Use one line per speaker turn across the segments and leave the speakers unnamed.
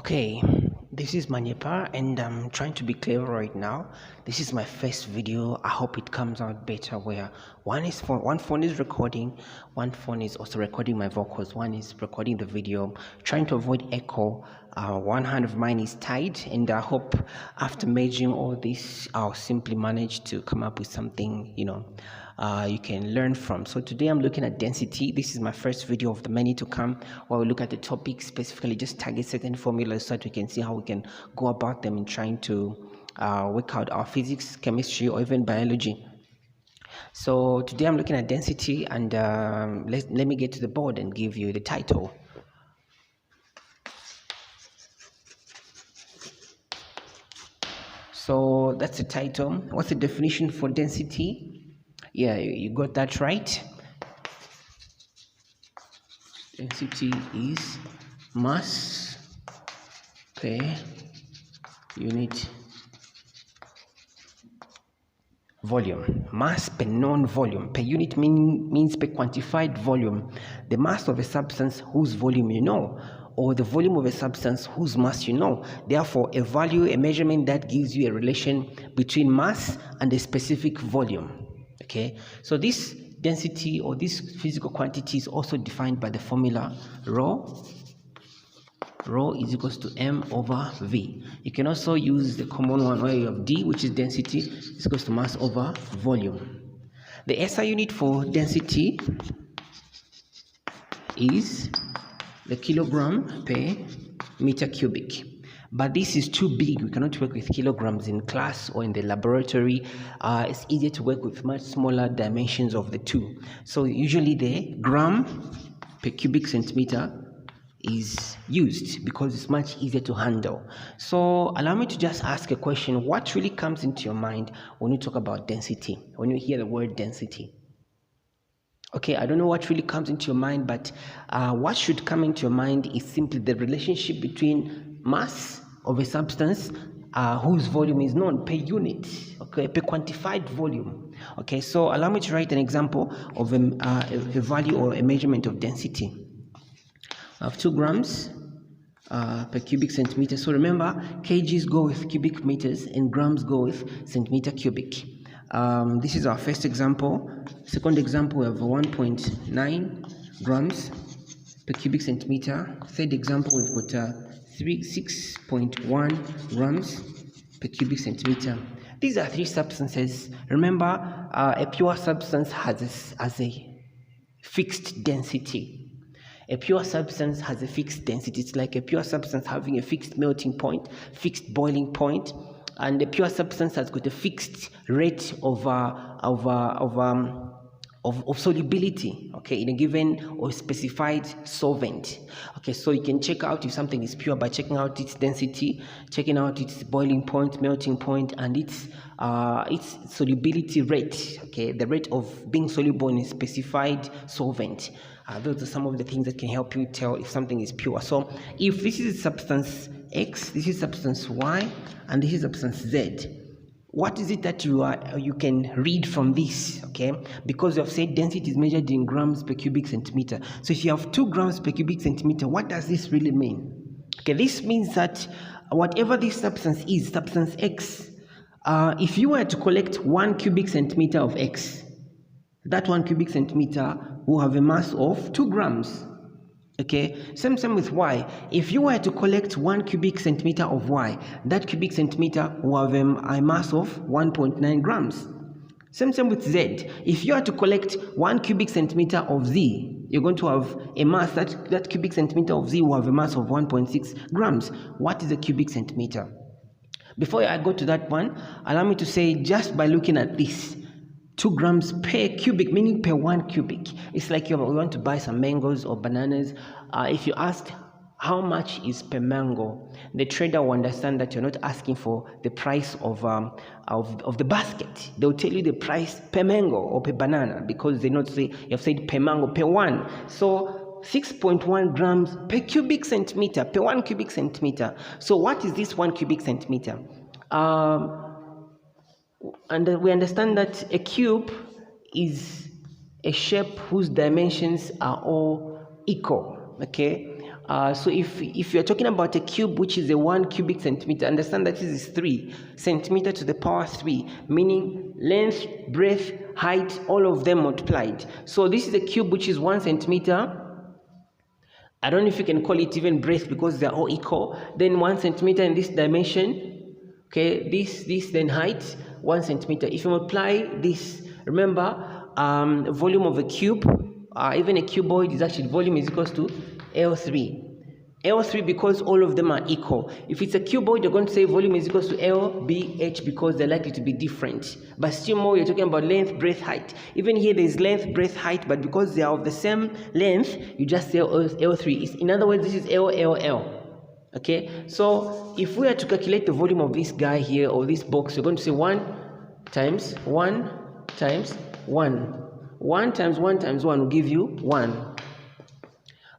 Okay, this is Manyepa and I'm trying to be clever right now. This is my first video. I hope it comes out better where one phone is recording, one phone is also recording my vocals, one is recording the video, trying to avoid echo. One hand of mine is tied and I hope after merging all this I'll simply manage to come up with something, you can learn from. So today I'm looking at density. This is my first video of the many to come where we look at the topic specifically, just target certain formulas so that we can see how we can go about them in trying to work out our physics, chemistry, or even biology. So today I'm looking at density, and let me get to the board and give you the title. So that's the title. What's the definition for density? Yeah, you got that right. Density is mass per unit volume. Mass per known volume. Per unit means per quantified volume. The mass of a substance whose volume you know, or the volume of a substance whose mass you know. Therefore, a value, a measurement that gives you a relation between mass and a specific volume. Okay, so this density or this physical quantity is also defined by the formula rho. Rho is equals to m over v. You can also use the common one where you have d, which is density, is equals to mass over volume. The SI unit for density is the kilogram per meter cubic. But this is too big. We cannot work with kilograms in class or in the laboratory. It's easier to work with much smaller dimensions of the two. So usually the gram per cubic centimeter is used because it's much easier to handle. So allow me to just ask a question. What really comes into your mind when you talk about density, when you hear the word density? Okay, I don't know what really comes into your mind, but what should come into your mind is simply the relationship between mass of a substance whose volume is known per unit, okay, per quantified volume. Okay, so allow me to write an example of a value or a measurement of density. I have 2 grams per cubic centimeter. So remember, kgs go with cubic meters and grams go with centimeter cubic. This is our first example. Second example, we have 1.9 grams per cubic centimeter. Third example, we've got 6.1 grams per cubic centimeter. These are 3 substances. Remember, a pure substance has a fixed density. A pure substance has a fixed density. It's like a pure substance having a fixed melting point, fixed boiling point, and the pure substance has got a fixed rate of solubility, okay, in a given or specified solvent. Okay, so you can check out if something is pure by checking out its density, checking out its boiling point, melting point, and its solubility rate. Okay, the rate of being soluble in a specified solvent. Those are some of the things that can help you tell if something is pure. So if this is substance X, this is substance Y, and this is substance Z, what is it that you can read from this? Okay, because you have said density is measured in grams per cubic centimeter. So if you have 2 grams per cubic centimeter, what does this really mean? Okay, this means that whatever this substance is, substance X, if you were to collect 1 cubic centimeter of X, that 1 cubic centimeter will have a mass of 2 grams. Okay, same with Y. If you were to collect 1 cubic centimeter of Y, that cubic centimeter will have a mass of 1.9 grams. Same with Z. If you are to collect 1 cubic centimeter of Z, you're going to have a mass, that cubic centimeter of Z will have a mass of 1.6 grams. What is a cubic centimeter? Before I go to that one, allow me to say, just by looking at this, 2 grams per cubic, meaning per 1 cubic. It's like you want to buy some mangoes or bananas. If you ask how much is per mango, the trader will understand that you're not asking for the price of the basket. They'll tell you the price per mango or per banana because they not say you have said per mango per 1. So 6.1 grams per cubic centimeter, per 1 cubic centimeter. So what is this 1 cubic centimeter? And we understand that a cube is a shape whose dimensions are all equal. Okay, So if you're talking about a cube which is a 1 cubic centimeter, understand that this is 3 centimeter to the power 3, meaning length, breadth, height, all of them multiplied. So this is a cube which is 1 centimeter. I don't know if you can call it even breadth because they're all equal. Then 1 centimeter in this dimension. Okay, this then height 1 centimeter. If you multiply this, remember, volume of a cube, even a cuboid is actually volume is equals to L3. L3 because all of them are equal. If it's a cuboid, you're going to say volume is equals to LBH because they're likely to be different. But still more, you're talking about length, breadth, height. Even here, there's length, breadth, height, but because they are of the same length, you just say L3. In other words, this is LLL. Okay, so if we are to calculate the volume of this guy here, or this box, you're going to say 1 times 1 times 1. 1 times 1 times 1 will give you 1.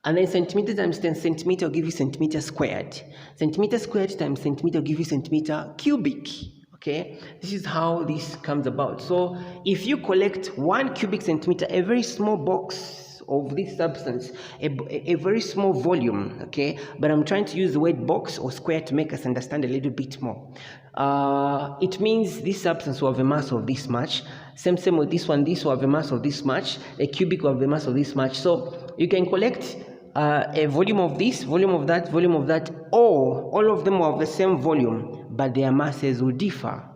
And then centimeter times 10 centimeter will give you centimeter squared. Centimeter squared times centimeter will give you centimeter cubic. Okay, this is how this comes about. So if you collect 1 cubic centimeter, a very small box of this substance, a very small volume, okay, but I'm trying to use the word box or square to make us understand a little bit more. It means this substance will have a mass of this much. Same with this one. This will have a mass of this much. A cubic will have a mass of this much. So you can collect a volume of this, volume of that, volume of that, or all of them will have the same volume, but their masses will differ.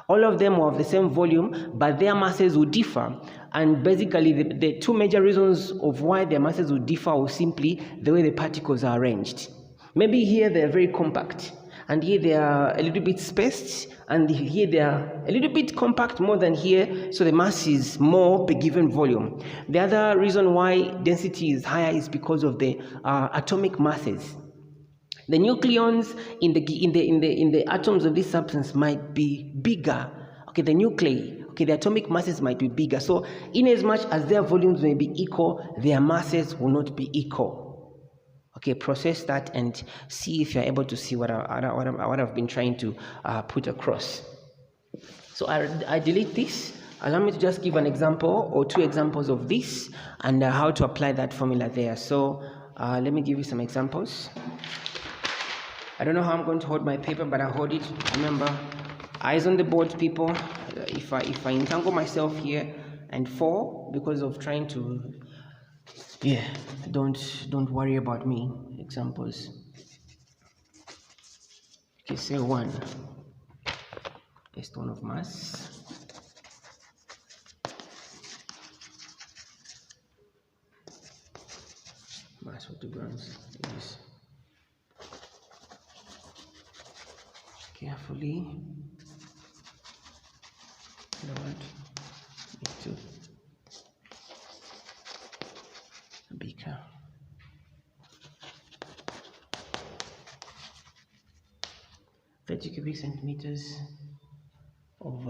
All of them will have the same volume, but their masses will differ. And basically, the two major reasons of why their masses will differ are simply the way the particles are arranged. Maybe here they are very compact, and here they are a little bit spaced, and here they are a little bit compact more than here, so the mass is more per given volume. The other reason why density is higher is because of the atomic masses. The nucleons in the atoms of this substance might be bigger. Okay, the nuclei, okay, the atomic masses might be bigger. So in as much as their volumes may be equal, their masses will not be equal. Okay, process that and see if you're able to see what I've been trying to put across. So I delete this. Allow me to just give an example or 2 examples of this and how to apply that formula there. So let me give you some examples. I don't know how I'm going to hold my paper, but I hold it. Remember, eyes on the board, people. If I entangle myself here and fall because of trying to, yeah, don't worry about me. Examples. Okay, say 1. A stone of mass. Mass 40 grams is carefully lowered into a beaker. — 30 cubic centimeters of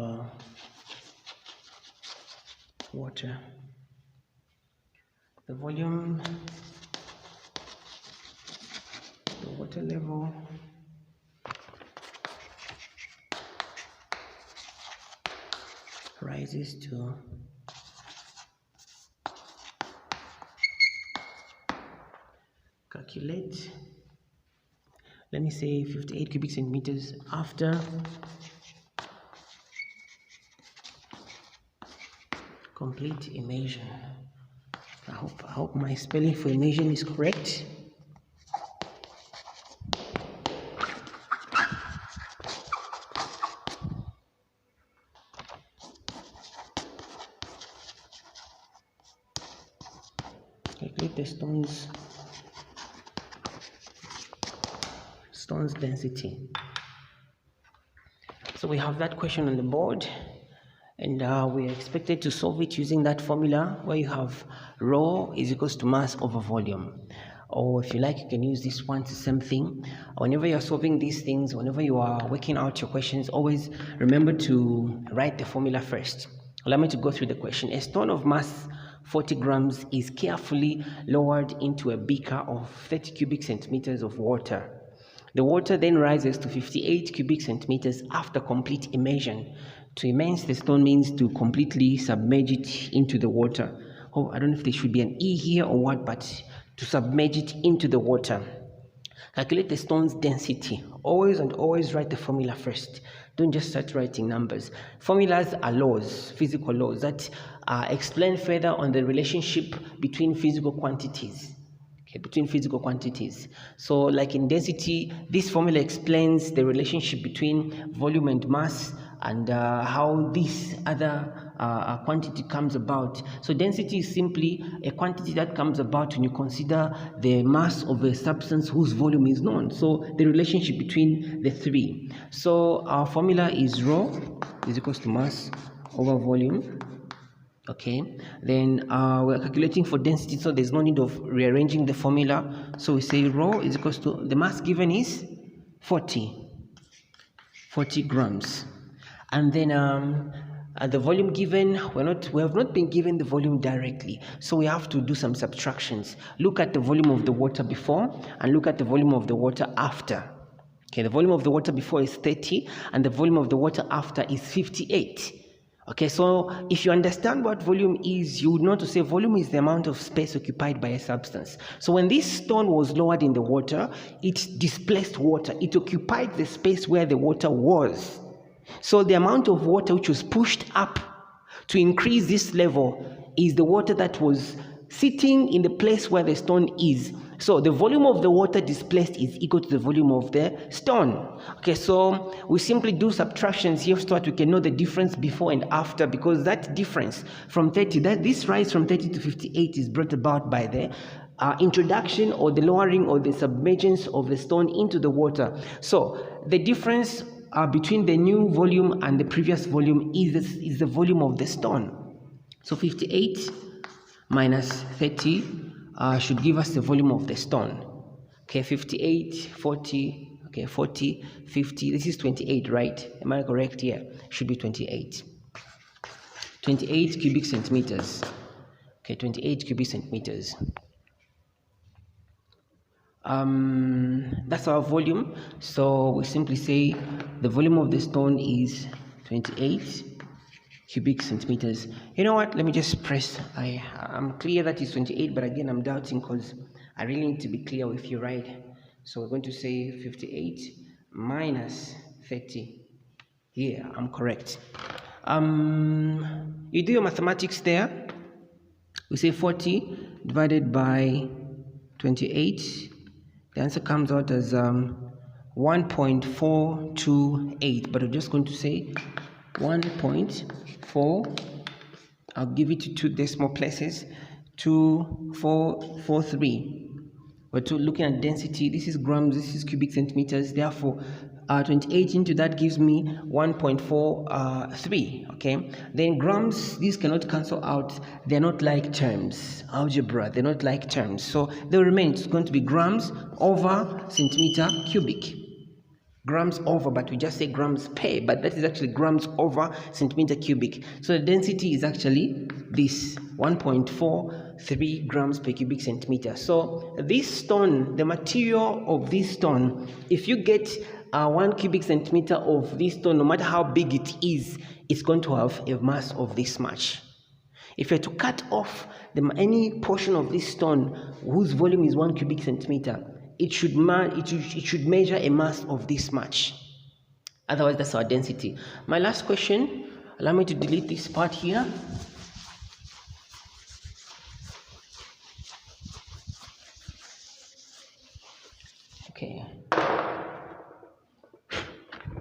water. The volume, the water level rises to calculate, let me say 58 cubic centimeters after complete immersion. I hope my spelling for immersion is correct. Calculate the stone's density. So we have that question on the board, and we are expected to solve it using that formula where you have rho is equals to mass over volume. Or if you like, you can use this one, it's the same thing. Whenever you're solving these things, whenever you are working out your questions, always remember to write the formula first. Allow me to go through the question. A stone of mass 40 grams is carefully lowered into a beaker of 30 cubic centimeters of water. The water then rises to 58 cubic centimeters after complete immersion. To immerse the stone means to completely submerge it into the water. Oh, I don't know if there should be an E here or what, but to submerge it into the water. Calculate the stone's density. Always and always write the formula first. Don't just start writing numbers. Formulas are laws, physical laws that explain further on the relationship between physical quantities. Okay, between physical quantities. So like in density, this formula explains the relationship between volume and mass and how this other quantity comes about. So density is simply a quantity that comes about when you consider the mass of a substance whose volume is known. So the relationship between the three. So our formula is rho is equals to mass over volume. Okay, then we're calculating for density, so there's no need of rearranging the formula. So we say rho is equals to, the mass given is 40 grams, and then the volume given, we have not been given the volume directly, so we have to do some subtractions. Look at the volume of the water before and look at the volume of the water after. Okay, the volume of the water before is 30 and the volume of the water after is 58. Okay, so if you understand what volume is, you would know to say volume is the amount of space occupied by a substance. So when this stone was lowered in the water, it displaced water. It occupied the space where the water was. So the amount of water which was pushed up to increase this level is the water that was sitting in the place where the stone is. So the volume of the water displaced is equal to the volume of the stone. Okay, so we simply do subtractions here so that we can know the difference before and after, because that difference from 30, this rise from 30 to 58 is brought about by the introduction or the lowering or the submergence of the stone into the water. So the difference between the new volume and the previous volume is the volume of the stone. So 58 minus 30 should give us the volume of the stone. Okay, 58, 40, okay, 40, 50, this is 28, right? Am I correct here? Should be 28. 28 cubic centimeters. Okay, 28 cubic centimeters. That's our volume. So we simply say the volume of the stone is 28 cubic centimeters. You know what, let me just press. I'm clear that it's 28, but again I'm doubting because I really need to be clear with you, right? So we're going to say 58 minus 30. Yeah, I'm correct. You do your mathematics there. We say 40 divided by 28. The answer comes out as 1.428, but we're just going to say 1.4, I'll give it to 2 decimal places, 2443. We're looking at density. This is grams, this is cubic centimeters. Therefore, 28 into that gives me 1.43. Okay, then grams, these cannot cancel out. They're not like terms. Algebra, they're not like terms. So they remain. It's going to be grams over centimeter cubic. Grams over, but we just say grams per, but that is actually grams over centimeter cubic. So the density is actually this 1.43 grams per cubic centimeter. So this stone, the material of this stone, if you get 1 cubic centimeter of this stone, no matter how big it is, it's going to have a mass of this much. If you're to cut off any portion of this stone whose volume is 1 cubic centimeter, it should measure a mass of this much. Otherwise, that's our density. My last question, allow me to delete this part here. Okay.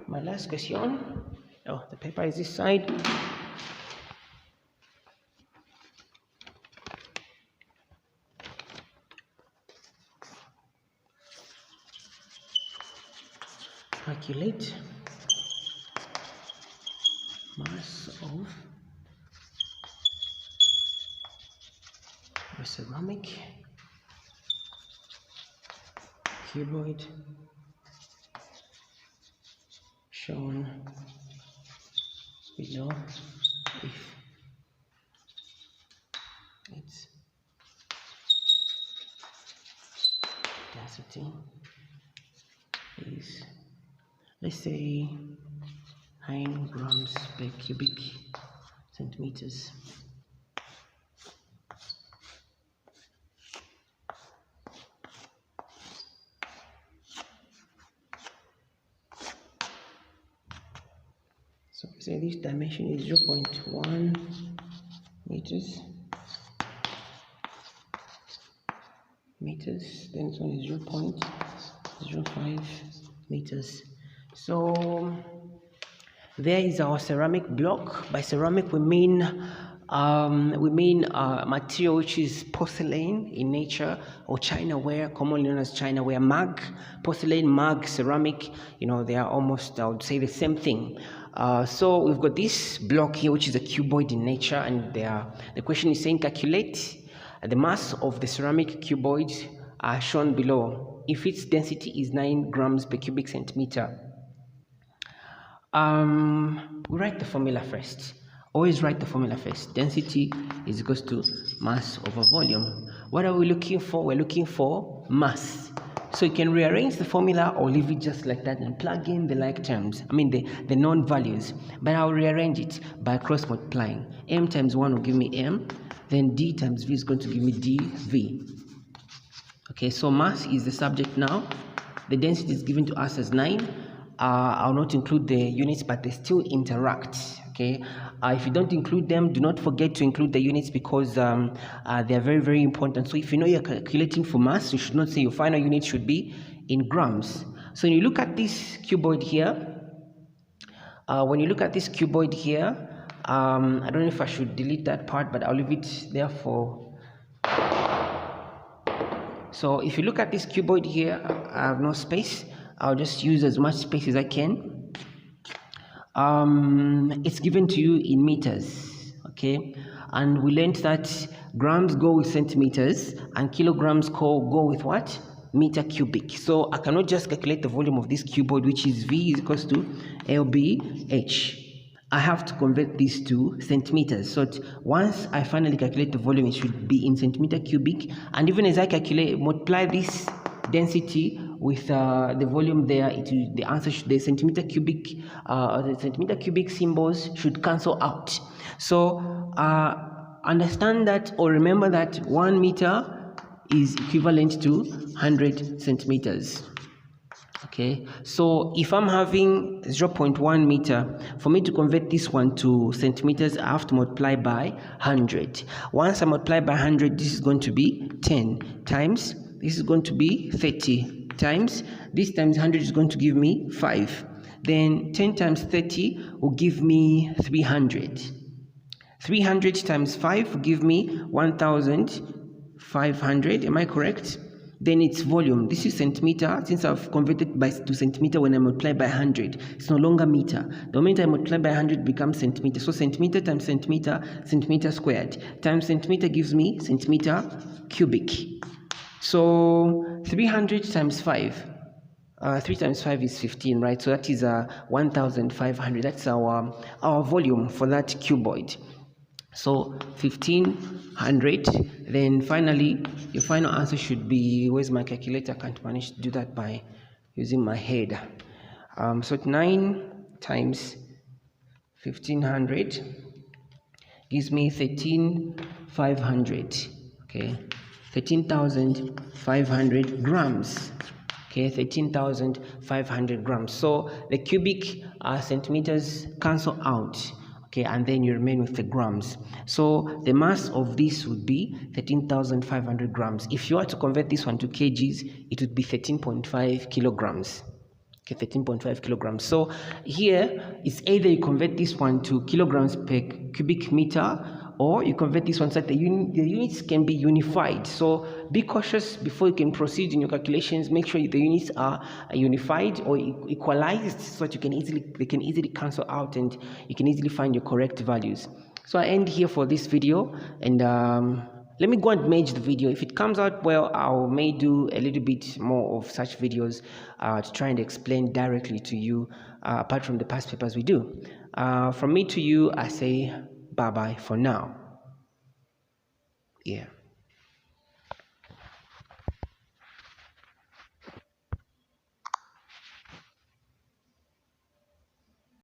My last question. Oh, the paper is this side. Calculate mass of a ceramic cuboid shown below if its density is, let's say, 9 grams per cubic centimeters. say this dimension is 0.1 meters, then this one is 0.05 meters. So there is our ceramic block. By ceramic we mean material which is porcelain in nature, or Chinaware, commonly known as Chinaware. Mug, porcelain, mug, ceramic, they are almost, I would say, the same thing. So we've got this block here which is a cuboid in nature, and the question is saying calculate the mass of the ceramic cuboid shown below if its density is 9 grams per cubic centimeter. We write the formula first. Always write the formula first. Density is equals to mass over volume. What are we looking for? We're looking for mass. So you can rearrange the formula or leave it just like that and plug in the like terms, the known values. But I'll rearrange it by cross multiplying. M times 1 will give me M, then D times V is going to give me dV. Okay, so mass is the subject now. The density is given to us as 9. I'll not include the units, but they still interact. Okay, if you don't include them, do not forget to include the units, because they are very, very important. So if you know you're calculating for mass, you should not say your final unit should be in grams. So when you look at this cuboid here, I don't know if I should delete that part, but I'll leave it there for. So if you look at this cuboid here, I have no space. I'll just use as much space as I can. It's given to you in meters, okay? And we learned that grams go with centimeters and kilograms go with what? Meter cubic. So I cannot just calculate the volume of this cuboid, which is V is equals to LBH. I have to convert this to centimeters. So once I finally calculate the volume, it should be in centimeter cubic. And even as I multiply this density with the volume there, the answer should, the centimeter cubic symbols should cancel out. So understand that, or remember that 1 meter is equivalent to 100 centimeters. Okay, so if I'm having 0.1 meter, for me to convert this one to centimeters, I have to multiply by 100. Once I multiply by 100, this is going to be 10 times, this is going to be 30 times, this times 100 is going to give me 5. Then 10 times 30 will give me 300. 300 times 5 will give me 1,500. Am I correct? Then its volume. This is centimeter. Since I've converted to centimeter when I multiply by 100, it's no longer meter. The moment I multiply by 100 becomes centimeter. So centimeter times centimeter, centimeter squared, times centimeter gives me centimeter cubic. So 300 times 5. 3 times 5 is 15, right? So that is 1,500. That's our volume for that cuboid. So 1500. Then finally, your final answer should be, where's my calculator? I can't manage to do that by using my head. So 9 times 1500 gives me 13,500. Okay, 13,500 grams. Okay, 13,500 grams. So the cubic centimeters cancel out. Okay, and then you remain with the grams. So the mass of this would be 13,500 grams. If you were to convert this one to kgs, it would be 13.5 kilograms. Okay, 13.5 kilograms. So here, it's either you convert this one to kilograms per cubic meter, or you convert this one so that the units can be unified. So be cautious before you can proceed in your calculations. Make sure the units are unified or equalized, so that they can easily cancel out and you can easily find your correct values. So I end here for this video, and let me go and merge the video. If it comes out well, I may do a little bit more of such videos to try and explain directly to you, apart from the past papers we do. From me to you, I say bye-bye for now. Yeah.